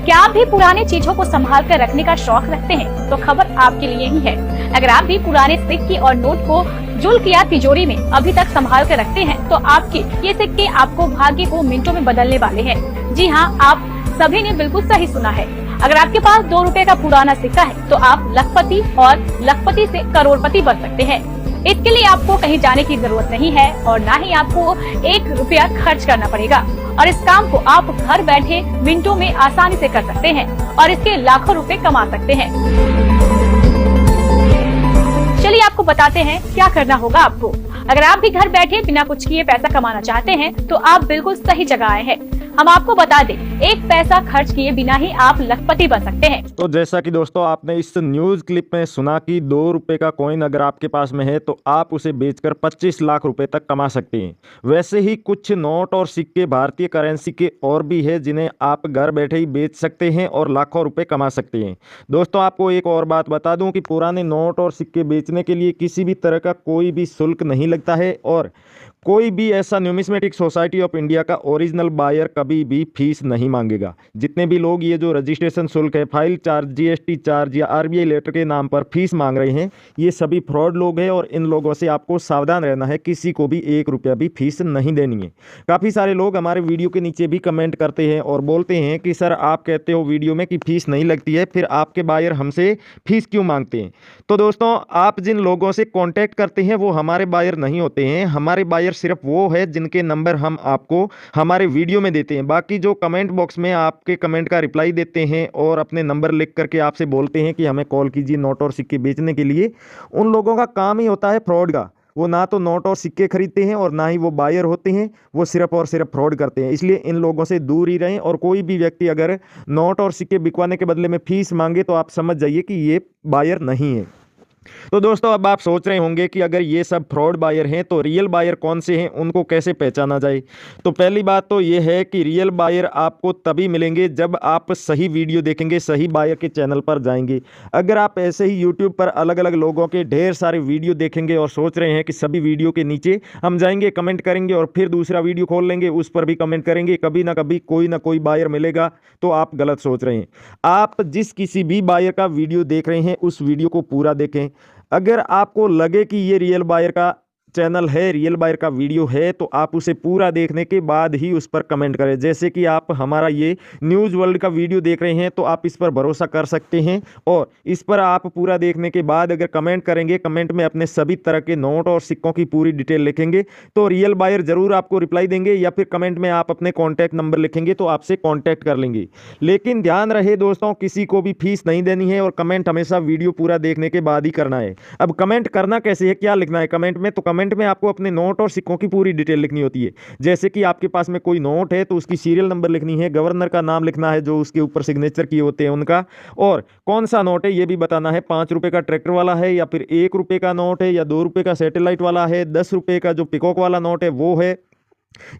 क्या आप भी पुराने चीजों को संभाल कर रखने का शौक रखते हैं? तो खबर आपके लिए ही है। अगर आप भी पुराने सिक्के और नोट को जुल्क या तिजोरी में अभी तक संभाल कर रखते हैं, तो आपके ये सिक्के आपको भाग्य को मिनटों में बदलने वाले हैं। जी हाँ, आप सभी ने बिल्कुल सही सुना है। अगर आपके पास 2 रुपए का पुराना सिक्का है, तो आप लखपति और लखपति से करोड़पति बन सकते हैं। इसके लिए आपको कहीं जाने की जरूरत नहीं है और न ही आपको 1 रुपया खर्च करना पड़ेगा और इस काम को आप घर बैठे मिनटों में आसानी से कर सकते हैं और इसके लाखों रुपए कमा सकते हैं। चलिए आपको बताते हैं क्या करना होगा आपको। अगर आप भी घर बैठे बिना कुछ किए पैसा कमाना चाहते हैं, तो आप बिल्कुल सही जगह आए हैं। हम आपको बता दें, 1 पैसा खर्च किए बिना ही आप लखपति बन सकते हैं। तो जैसा कि दोस्तों आपने इस न्यूज़ क्लिप में सुना कि 2 रुपए का कॉइन अगर आपके पास में है तो आप उसे बेचकर 25 लाख रुपए तक कमा सकते हैं। वैसे ही कुछ नोट और सिक्के भारतीय करेंसी के और भी है जिन्हें आप घर बैठे ही बेच सकते हैं और लाखों रुपए कमा सकते हैं। दोस्तों आपको एक और बात बता दूं कि पुराने नोट और सिक्के बेचने के लिए किसी भी तरह का कोई भी शुल्क नहीं लगता है और कोई भी ऐसा न्यूमिस्मेटिक सोसाइटी ऑफ इंडिया का ओरिजिनल बायर कभी भी फीस नहीं मांगेगा। जितने भी लोग ये जो रजिस्ट्रेशन शुल्क है, फाइल चार्ज, जीएसटी चार्ज या आरबीआई लेटर के नाम पर फीस मांग रहे हैं, ये सभी फ्रॉड लोग हैं और इन लोगों से आपको सावधान रहना है। किसी को भी 1 रुपया भी फीस नहीं देनी है। काफ़ी सारे लोग हमारे वीडियो के नीचे भी कमेंट करते हैं और बोलते हैं कि सर आप कहते हो वीडियो में कि फ़ीस नहीं लगती है, फिर आपके बायर हमसे फ़ीस क्यों मांगते हैं? तो दोस्तों आप जिन लोगों से कॉन्टैक्ट करते हैं वो हमारे बायर नहीं होते हैं। हमारे बायर सिर्फ वो है जिनके नंबर हम आपको हमारे वीडियो में देते हैं। बाकी जो कमेंट बॉक्स में आपके कमेंट का रिप्लाई देते हैं और अपने नंबर लिख करके आपसे बोलते हैं कि हमें कॉल कीजिए नोट और सिक्के बेचने के लिए, उन लोगों का काम ही होता है फ्रॉड का। वो ना तो नोट और सिक्के खरीदते हैं और ना ही वो बायर होते हैं, वो सिर्फ और सिर्फ फ्रॉड करते हैं। इसलिए इन लोगों से दूर ही रहें और कोई भी व्यक्ति अगर नोट और सिक्के बिकवाने के बदले में फीस मांगे तो आप समझ जाइए कि ये बायर नहीं है। तो दोस्तों अब आप सोच रहे होंगे कि अगर ये सब फ्रॉड बायर हैं तो रियल बायर कौन से हैं, उनको कैसे पहचाना जाए? तो पहली बात तो ये है कि रियल बायर आपको तभी मिलेंगे जब आप सही वीडियो देखेंगे, सही बायर के चैनल पर जाएंगे। अगर आप ऐसे ही यूट्यूब पर अलग अलग लोगों के ढेर सारे वीडियो देखेंगे और सोच रहे हैं कि सभी वीडियो के नीचे हम जाएंगे, कमेंट करेंगे और फिर दूसरा वीडियो खोल लेंगे, उस पर भी कमेंट करेंगे, कभी ना कभी कोई ना कोई बायर मिलेगा, तो आप गलत सोच रहे हैं। आप जिस किसी भी बायर का वीडियो देख रहे हैं उस वीडियो को पूरा देखें। अगर आपको लगे कि ये रियल बायर का चैनल है, रियल बायर का वीडियो है, तो आप उसे पूरा देखने के बाद ही उस पर कमेंट करें। जैसे कि आप हमारा ये न्यूज़ वर्ल्ड का वीडियो देख रहे हैं तो आप इस पर भरोसा कर सकते हैं और इस पर आप पूरा देखने के बाद अगर कमेंट करेंगे, कमेंट में अपने सभी तरह के नोट और सिक्कों की पूरी डिटेल लिखेंगे, तो रियल बायर ज़रूर आपको रिप्लाई देंगे या फिर कमेंट में आप अपने कॉन्टैक्ट नंबर लिखेंगे तो आपसे कॉन्टैक्ट कर लेंगे। लेकिन ध्यान रहे दोस्तों, किसी को भी फीस नहीं देनी है और कमेंट हमेशा वीडियो पूरा देखने के बाद ही करना है। अब कमेंट करना कैसे है, क्या लिखना है कमेंट में? तो कमेंट में आपको अपने नोट और सिक्कों की पूरी डिटेल लिखनी होती है। जैसे कि आपके पास में कोई नोट है तो उसकी सीरियल नंबर लिखनी है, गवर्नर का नाम लिखना है जो उसके ऊपर सिग्नेचर किए होते हैं उनका, और कौन सा नोट है ये भी बताना है। 5 रुपए का ट्रैक्टर वाला है या फिर 1 रुपए का नोट है या 2 रुपए का सैटेलाइट वाला है, 10 रुपए का जो पिकॉक वाला नोट है वो है,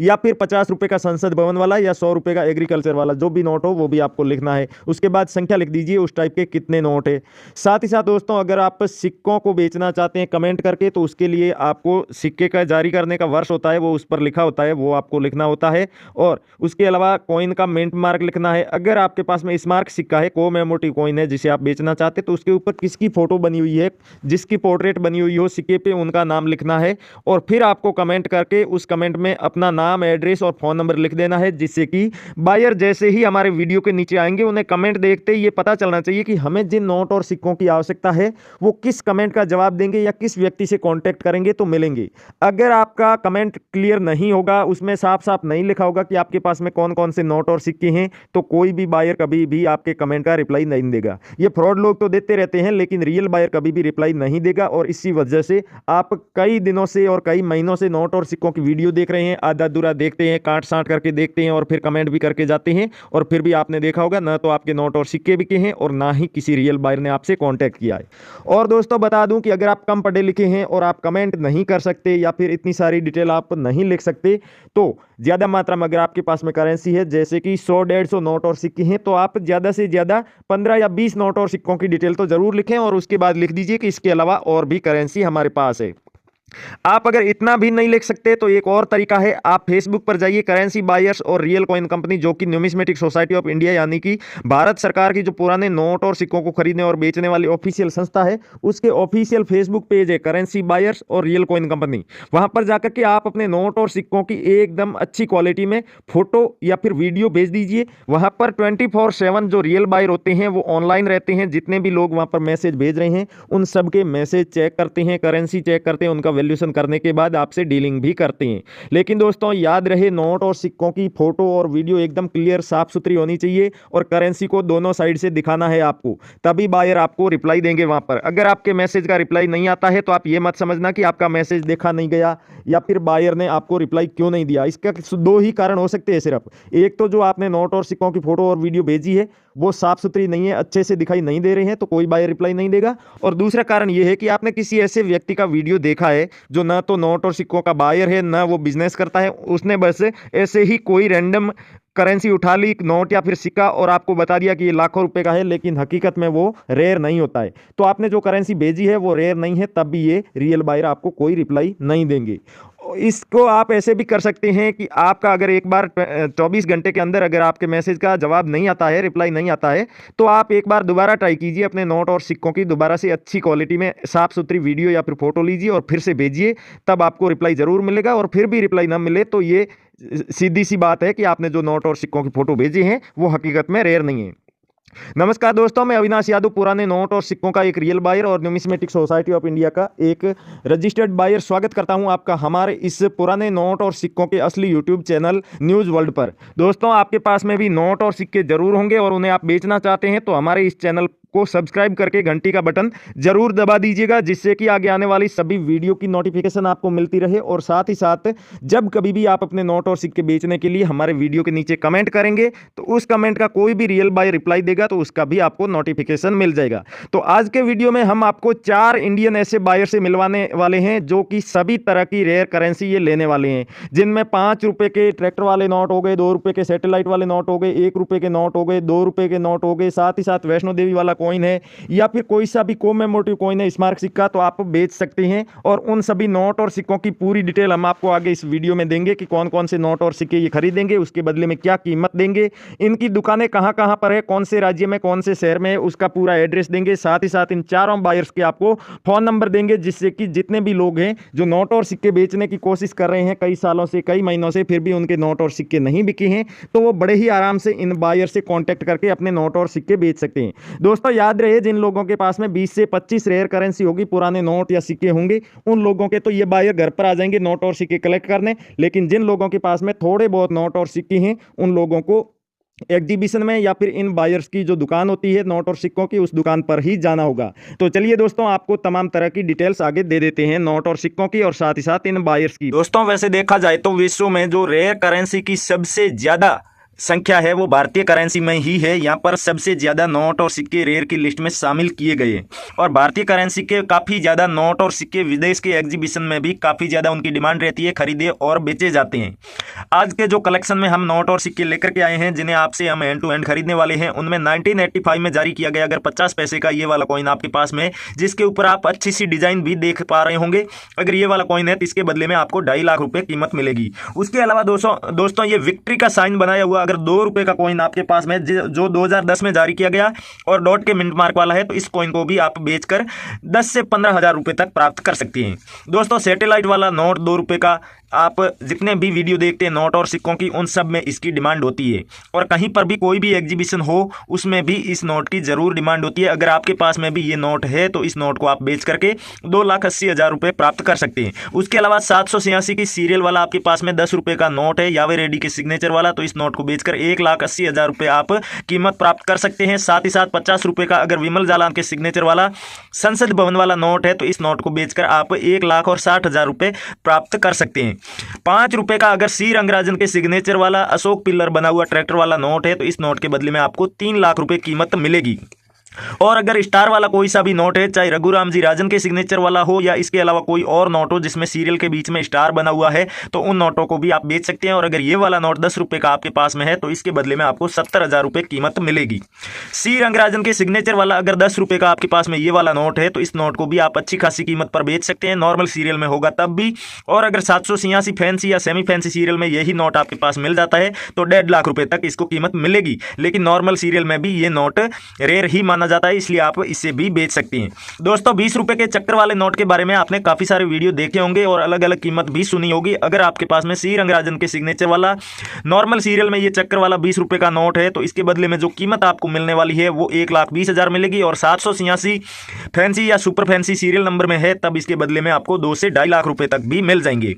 या फिर 50 रुपए का संसद भवन वाला या 100 रुपए का एग्रीकल्चर वाला, जो भी नोट हो वो भी आपको लिखना है। उसके बाद संख्या लिख दीजिए उस टाइप के कितने नोट है। साथ ही साथ दोस्तों अगर आप सिक्कों को बेचना चाहते हैं कमेंट करके, तो उसके लिए आपको सिक्के का जारी करने का वर्ष होता है वो उस पर लिखा होता है, वो आपको लिखना होता है। और उसके अलावा कॉइन का मिंट मार्क लिखना है। अगर आपके पास में स्मारक सिक्का है, कोमेमोरेटिव कॉइन है जिसे आप बेचना चाहते हैं, तो उसके ऊपर किसकी फोटो बनी हुई है, जिसकी पोर्ट्रेट बनी हुई हो सिक्के पे, उनका नाम लिखना है। और फिर आपको कमेंट करके उस कमेंट में अपना नाम, एड्रेस और फोन नंबर लिख देना है, जिससे कि बायर जैसे ही हमारे वीडियो के नीचे आएंगे उन्हें कमेंट देखते ही ये पता चलना चाहिए कि हमें जिन नोट और सिक्कों की आवश्यकता है वो किस कमेंट का जवाब देंगे या किस व्यक्ति से कांटेक्ट करेंगे तो मिलेंगे। अगर आपका कमेंट क्लियर नहीं होगा, उसमें साफ साफ नहीं लिखा होगा कि आपके पास में कौन कौन से नोट और सिक्के हैं, तो कोई भी बायर कभी भी आपके कमेंट का रिप्लाई नहीं देगा। ये फ्रॉड लोग तो देते रहते हैं लेकिन रियल बायर कभी भी रिप्लाई नहीं देगा। और इसी वजह से आप कई दिनों से और कई महीनों से नोट और सिक्कों की वीडियो देख रहे हैं, आधा अधूरा देखते हैं, काट साट करके देखते हैं और फिर कमेंट भी करके जाते हैं, और फिर भी आपने देखा होगा ना तो आपके नोट और सिक्के बिके हैं और ना ही किसी रियल बायर ने आपसे कांटेक्ट किया है। और दोस्तों बता दूं कि अगर आप कम पढ़े लिखे हैं और आप कमेंट नहीं कर सकते या फिर इतनी सारी डिटेल आप नहीं लिख सकते, तो ज़्यादा मात्रा में अगर आपके पास में करेंसी है जैसे कि 100-150 नोट और सिक्के हैं, तो आप ज़्यादा से ज़्यादा 15 या 20 नोट और सिक्कों की डिटेल तो ज़रूर लिखें और उसके बाद लिख दीजिए कि इसके अलावा और भी करेंसी हमारे पास है। आप अगर इतना भी नहीं लिख सकते तो एक और तरीका है, आप फेसबुक पर जाइए, करेंसी बायर्स और रियल कॉइन कंपनी, जो कि न्यूमिस्मेटिक सोसाइटी ऑफ इंडिया यानी कि भारत सरकार की जो पुराने नोट और सिक्कों को खरीदने और बेचने वाली ऑफिशियल संस्था है, उसके ऑफिशियल फेसबुक पेज है करेंसी बायर्स और रियल कॉइन कंपनी। वहां पर जाकर के आप अपने नोट और सिक्कों की एकदम अच्छी क्वालिटी में फोटो या फिर वीडियो भेज दीजिए। वहां पर 24/7 जो रियल बायर होते हैं वो ऑनलाइन रहते हैं। जितने भी लोग वहां पर मैसेज भेज रहे हैं उन सबके मैसेज चेक करते हैं, करेंसी चेक करते हैं, उनका वैल्यूएशन करने के बाद आपसे डीलिंग भी करते हैं। लेकिन दोस्तों याद रहे, नोट और सिक्कों की फोटो और वीडियो एकदम क्लियर साफ सुथरी होनी चाहिए और करेंसी को दोनों साइड से दिखाना है आपको, तभी बायर आपको रिप्लाई देंगे वहां पर। अगर आपके मैसेज का रिप्लाई नहीं आता है तो आप ये मत समझना कि आपका मैसेज देखा नहीं गया या फिर बायर ने आपको रिप्लाई क्यों नहीं दिया। इसका दो ही कारण हो सकते हैं सिर्फ, एक तो जो आपने नोट और सिक्कों की फोटो और वीडियो भेजी है वो साफ सुथरी नहीं है, अच्छे से दिखाई नहीं दे रहे हैं, तो कोई बायर रिप्लाई नहीं देगा। और दूसरा कारण यह है कि आपने किसी ऐसे व्यक्ति का वीडियो देखा है जो ना तो नोट और सिक्कों का बायर है, ना वो बिजनेस करता है, उसने बस ऐसे ही कोई रैंडम करेंसी उठा ली, नोट या फिर सिक्का, और आपको बता दिया कि ये लाखों रुपए का है, लेकिन हकीकत में वो रेयर नहीं होता है। तो आपने जो करेंसी भेजी है वो रेयर नहीं है, तब भी ये रियल बायर आपको कोई रिप्लाई नहीं देंगे। इसको आप ऐसे भी कर सकते हैं कि आपका अगर एक बार 24 घंटे के अंदर अगर आपके मैसेज का जवाब नहीं आता है, रिप्लाई नहीं आता है, तो आप एक बार दोबारा ट्राई कीजिए, अपने नोट और सिक्कों की दोबारा से अच्छी क्वालिटी में साफ सुथरी वीडियो या फिर फोटो लीजिए और फिर से भेजिए, तब आपको रिप्लाई ज़रूर मिलेगा। और फिर भी रिप्लाई ना मिले तो ये सीधी सी बात है कि आपने जो नोट और सिक्कों की फोटो भेजी हैं वो हकीकत में रेयर नहीं है। नमस्कार दोस्तों, मैं अविनाश यादव, पुराने नोट और सिक्कों का एक रियल बायर और न्यूमिस्मेटिक सोसाइटी ऑफ इंडिया का एक रजिस्टर्ड बायर, स्वागत करता हूं आपका हमारे इस पुराने नोट और सिक्कों के असली यूट्यूब चैनल न्यूज़ वर्ल्ड पर। दोस्तों आपके पास में भी नोट और सिक्के जरूर होंगे और उन्हें आप बेचना चाहते हैं तो हमारे इस चैनल को सब्सक्राइब करके घंटी का बटन जरूर दबा दीजिएगा, जिससे कि आगे आने वाली सभी वीडियो की नोटिफिकेशन आपको मिलती रहे। और साथ ही साथ जब कभी भी आप अपने नोट और सिक्के बेचने के लिए हमारे वीडियो के नीचे कमेंट करेंगे तो उस कमेंट का कोई भी रियल बायर रिप्लाई देगा तो उसका भी आपको नोटिफिकेशन मिल जाएगा। तो आज के वीडियो में हम आपको 4 इंडियन ऐसे बायर से मिलवाने वाले हैं जो कि सभी तरह की रेयर करेंसी ये लेने वाले हैं, जिनमें 5 रुपए के ट्रैक्टर वाले नोट हो गए, 2 रुपए के सैटेलाइट वाले नोट हो गए, 1 रुपए के नोट हो गए, 2 रुपए के नोट हो गए, साथ ही साथ वैष्णो देवी वाला कॉइन है या फिर कोई सा भी कोमेमोरेटिव कॉइन है, स्मारक सिक्का, तो आप बेच सकते हैं। और उन सभी नोट और सिक्कों की पूरी डिटेल हम आपको आगे इस वीडियो में देंगे कि कौन कौन से नोट और सिक्के ये खरीदेंगे, उसके बदले में क्या कीमत देंगे, इनकी दुकानें कहां कहां पर है, कौन से राज्य में, कौन से शहर में है, उसका पूरा एड्रेस देंगे। साथ ही साथ इन चारों बायर्स के आपको फोन नंबर देंगे, जिससे कि जितने भी लोग हैं जो नोट और सिक्के बेचने की कोशिश कर रहे हैं कई सालों से, कई महीनों से, फिर भी उनके नोट और सिक्के नहीं बिके हैं, तो वो बड़े ही आराम से इन बायर से कॉन्टैक्ट करके अपने नोट और सिक्के बेच सकते हैं। दोस्तों याद रहे, जिन लोगों के पास में 20 से 25 रेयर करेंसी होगी, पुराने नोट या सिक्के होंगे, उन लोगों के तो ये बायर घर पर आ जाएंगे नोट और सिक्के कलेक्ट करने। लेकिन जिन लोगों के पास में थोड़े बहुत नोट और सिक्के हैं उन लोगों को एग्जीबिशन में या फिर इन बायर्स की जो दुकान होती है नोट और सिक्कों की, उस दुकान पर ही जाना होगा। तो चलिए दोस्तों, आपको तमाम तरह की डिटेल्स आगे दे देते हैं नोट और सिक्कों की और साथ ही साथ इन बायर्स की। दोस्तों वैसे देखा जाए तो विश्व में जो रेयर करेंसी की सबसे ज्यादा संख्या है वो भारतीय करेंसी में ही है। यहाँ पर सबसे ज्यादा नोट और सिक्के रेयर की लिस्ट में शामिल किए गए और भारतीय करेंसी के काफी ज्यादा नोट और सिक्के विदेश के एग्जीबिशन में भी काफी ज्यादा उनकी डिमांड रहती है, खरीदे और बेचे जाते हैं। आज के जो कलेक्शन में हम नोट और सिक्के लेकर के आए हैं, जिन्हें आपसे हम हैंड टू हैंड खरीदने वाले हैं, उनमें 1985 में जारी किया गया अगर 50 पैसे का ये वाला कॉइन आपके पास में, जिसके ऊपर आप अच्छी सी डिजाइन भी देख पा रहे होंगे, अगर ये वाला कॉइन है तो इसके बदले में आपको 2.5 लाख रुपए कीमत मिलेगी। उसके अलावा दोस्तों ये विक्ट्री का साइन बनाया हुआ अगर 2 रुपए का कॉइन आपके पास में जो 2010 में जारी किया गया और डॉट के मिंट मार्क वाला है, तो इस कॉइन को भी आप बेचकर 10 से 15 हजार रुपए तक प्राप्त कर सकते हैं। दोस्तों सैटेलाइट वाला नोट 2 रुपए का, आप जितने भी वीडियो देखते हैं नोट और सिक्कों की, उन सब में इसकी डिमांड होती है और कहीं पर भी कोई भी एग्जीबिशन हो उसमें भी इस नोट की जरूर डिमांड होती है। अगर आपके पास में भी ये नोट है तो इस नोट को आप बेच करके 2,80,000 रुपए प्राप्त कर सकते हैं। उसके अलावा 786 की सीरियल वाला आपके पास में 10 रुपए का नोट है, यावे रेड्डी के सिग्नेचर वाला, तो इस नोट को बेचकर 1,80,000 रुपए आप कीमत प्राप्त कर सकते हैं। साथ ही साथ 50 रुपए का अगर विमल जालान के सिग्नेचर वाला संसद भवन वाला नोट है, तो इस नोट को बेचकर आप 1,60,000 रुपए प्राप्त कर सकते हैं। 5 रुपए का अगर सी रंगराजन के सिग्नेचर वाला अशोक पिल्लर बना हुआ ट्रैक्टर वाला नोट है, तो इस नोट के बदले में आपको 3 लाख रुपए कीमत मिलेगी। और अगर स्टार वाला कोई सा भी नोट है, चाहे रघुराम जी राजन के सिग्नेचर वाला हो या इसके अलावा कोई और नोट हो जिसमें सीरियल के बीच में स्टार बना हुआ है, तो उन नोटों को भी आप बेच सकते हैं। और अगर ये वाला नोट 10 रुपए का आपके पास में है तो इसके बदले में आपको 70,000 रुपए कीमत मिलेगी। सी रंगराजन के सिग्नेचर वाला अगर 10 रुपए का आपके पास में ये वाला नोट है तो इस नोट को भी आप अच्छी खासी कीमत पर बेच सकते हैं, नॉर्मल सीरियल में होगा तब भी। और अगर 786 फैंसी या सेमी फैंसी सीरियल में यही नोट आपके पास मिल जाता है तो 1.5 लाख रुपए तक इसको कीमत मिलेगी। लेकिन नॉर्मल सीरियल में भी ये नोट रेयर ही माना जाता है, इसलिए आप इसे भी बेच सकती हैं। दोस्तों 20 रुपए के चक्कर वाले नोट के बारे में आपने काफी सारे वीडियो देखे होंगे और अलग अलग कीमत भी सुनी होगी। अगर आपके पास में सी रंगराजन के सिग्नेचर वाला नॉर्मल सीरियल में ये चक्कर वाला 20 रुपए का नोट है तो इसके बदले में जो कीमत आपको मिलने वाली है वो 1,20,000 मिलेगी। और 786 फैंसी या सुपर फैंसी सीरियल नंबर में है तब इसके बदले में आपको 2 से 2.5 लाख रुपए तक भी मिल जाएंगे।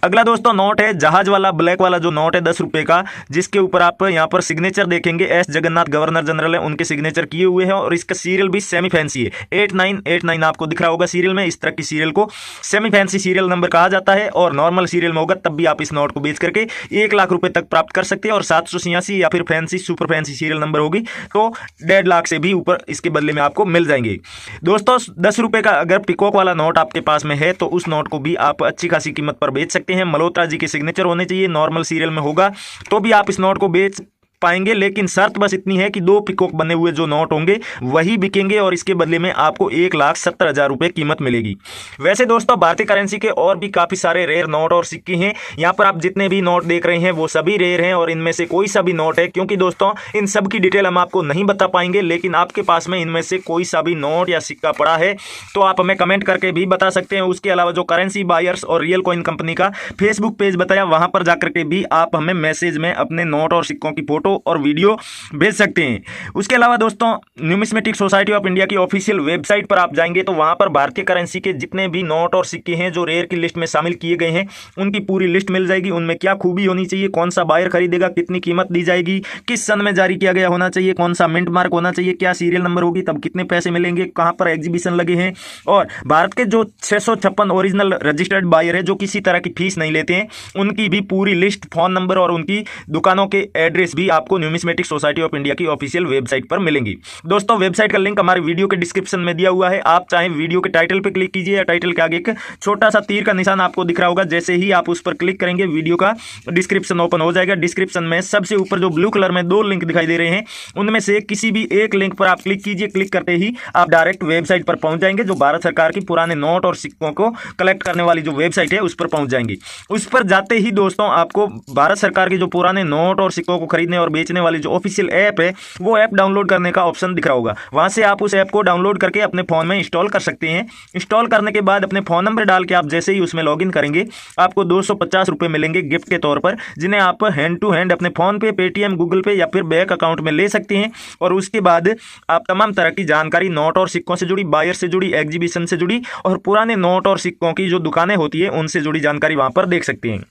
अगला दोस्तों नोट है जहाज वाला, ब्लैक वाला जो नोट है 10 रुपए का, जिसके ऊपर आप यहां पर सिग्नेचर देखेंगे एस जगन्नाथ गवर्नर जनरल है, उनके सिग्नेचर किए हुए हैं। और इसका सीरियल भी सेमी फैंसी है, 8989 आपको दिख रहा होगा सीरियल में। इस तरह की सीरियल को सेमी फैंसी सीरियल नंबर कहा जाता है। और नॉर्मल सीरियल में होगा तब भी आप इस नोट को बेच करके 1 लाख रुपए तक प्राप्त कर सकते हैं। और 786 या फिर fancy super fancy serial number होगी तो 1.5 लाख से भी ऊपर इसके बदले में आपको मिल जाएंगे। दोस्तों 10 रुपए का अगर पिकॉक वाला नोट आपके पास में है तो उस नोट को भी आप अच्छी खासी कीमत पर बेच सकते हैं। मल्होत्रा जी के सिग्नेचर होने चाहिए, नॉर्मल सीरियल में होगा तो भी आप इस नोट को बेच पाएंगे। लेकिन शर्त बस इतनी है कि 2 पिकॉक बने हुए जो नोट होंगे वही बिकेंगे और इसके बदले में आपको 1,70,000 रुपए कीमत मिलेगी। वैसे दोस्तों भारतीय करेंसी के और भी काफी सारे रेयर नोट और सिक्के हैं। यहाँ पर आप जितने भी नोट देख रहे हैं वो सभी रेयर हैं और इनमें से कोई सा भी नोट है, क्योंकि दोस्तों इन सब की डिटेल हम आपको नहीं बता पाएंगे। लेकिन आपके पास में इनमें से कोई सा भी नोट या सिक्का पड़ा है तो आप हमें कमेंट करके भी बता सकते हैं। उसके अलावा जो करेंसी बायर्स और रियल कॉइन कंपनी का फेसबुक पेज बताया, वहां पर जाकर के भी आप हमें मैसेज में अपने नोट और सिक्कों की फोटो और वीडियो भेज सकते हैं। उसके अलावा दोस्तों न्यूमिस्मेटिक सोसाइटी ऑफ इंडिया की ऑफिशियल वेबसाइट पर आप जाएंगे तो वहां पर भारतीय करेंसी के जितने भी नोट और सिक्के हैं जो रेयर की लिस्ट में शामिल किए गए हैं उनकी पूरी लिस्ट मिल जाएगी। उनमें क्या खूबी होनी चाहिए, कौन सा बायर खरीदेगा, कितनी कीमत दी जाएगी, किस सन में जारी किया गया होना चाहिए, कौन सा मिंट मार्क होना चाहिए, क्या सीरियल नंबर होगी, तब कितने पैसे मिलेंगे, कहां पर एग्जीबिशन लगे हैं। और भारत के जो 656 ओरिजिनल रजिस्टर्ड बायर है जो किसी तरह की फीस नहीं लेते हैं उनकी भी पूरी लिस्ट, फोन नंबर और उनकी दुकानों के एड्रेस भी आपको न्यूमिस्मेटिक सोसाइटी ऑफ इंडिया की ऑफिशियल वेबसाइट पर मिलेंगी। दोस्तों वेबसाइट का लिंक हमारे वीडियो के डिस्क्रिप्शन में दिया हुआ है। आप चाहे वीडियो के टाइटल पर क्लिक कीजिए या टाइटल के आगे एक छोटा सा तीर का निशान आपको दिख रहा होगा, जैसे ही आप उस पर क्लिक करेंगे वीडियो का डिस्क्रिप्शन ओपन हो जाएगा। डिस्क्रिप्शन में सबसे ऊपर जो ब्लू कलर में 2 लिंक दिखाई दे रहे हैं उनमें से किसी भी एक लिंक पर आप क्लिक कीजिए। क्लिक करते ही आप डायरेक्ट वेबसाइट पर पहुंच जाएंगे जो भारत सरकार की पुराने नोट और सिक्कों को कलेक्ट करने वाली जो वेबसाइट है उस पर पहुंच जाएंगे। उस पर जाते ही दोस्तों आपको भारत सरकार के जो पुराने नोट और सिक्कों को खरीदने और बेचने वाली जो ऑफिशियल ऐप है वो ऐप डाउनलोड करने का ऑप्शन दिख रहा होगा। वहां से आप उस ऐप को डाउनलोड करके अपने फोन में इंस्टॉल कर सकते हैं। इंस्टॉल करने के बाद अपने फोन नंबर डाल के आप जैसे ही उसमें लॉगिन करेंगे आपको 250 रुपए मिलेंगे गिफ्ट के तौर पर, जिन्हें आप हैंड टू हैंड अपने फोन पे, पेटीएम, गूगल पे या फिर बैंक अकाउंट में ले सकते हैं। और उसके बाद आप तमाम तरह की जानकारी नोट और सिक्कों से जुड़ी, बायर से जुड़ी, एग्जीबिशन से जुड़ी और पुराने नोट और सिक्कों की जो दुकानें होती है उनसे जुड़ी जानकारी वहां पर देख सकते हैं।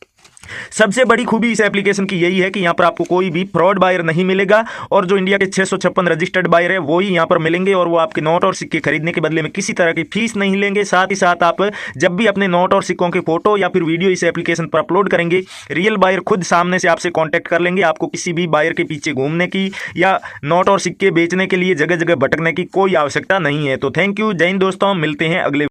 सबसे बड़ी खूबी इस एप्लीकेशन की यही है कि यहां पर आपको कोई भी फ्रॉड बायर नहीं मिलेगा और जो इंडिया के 656 रजिस्टर्ड बायर है वो ही यहां पर मिलेंगे और वो आपके नोट और सिक्के खरीदने के बदले में किसी तरह की फीस नहीं लेंगे। साथ ही साथ आप जब भी अपने नोट और सिक्कों की फोटो या फिर वीडियो इस एप्लीकेशन पर अपलोड करेंगे रियल बायर खुद सामने से आपसे कॉन्टैक्ट कर लेंगे। आपको किसी भी बायर के पीछे घूमने की या नोट और सिक्के बेचने के लिए जगह जगह भटकने की कोई आवश्यकता नहीं है। तो थैंक यू, जय हिंद दोस्तों, मिलते हैं अगले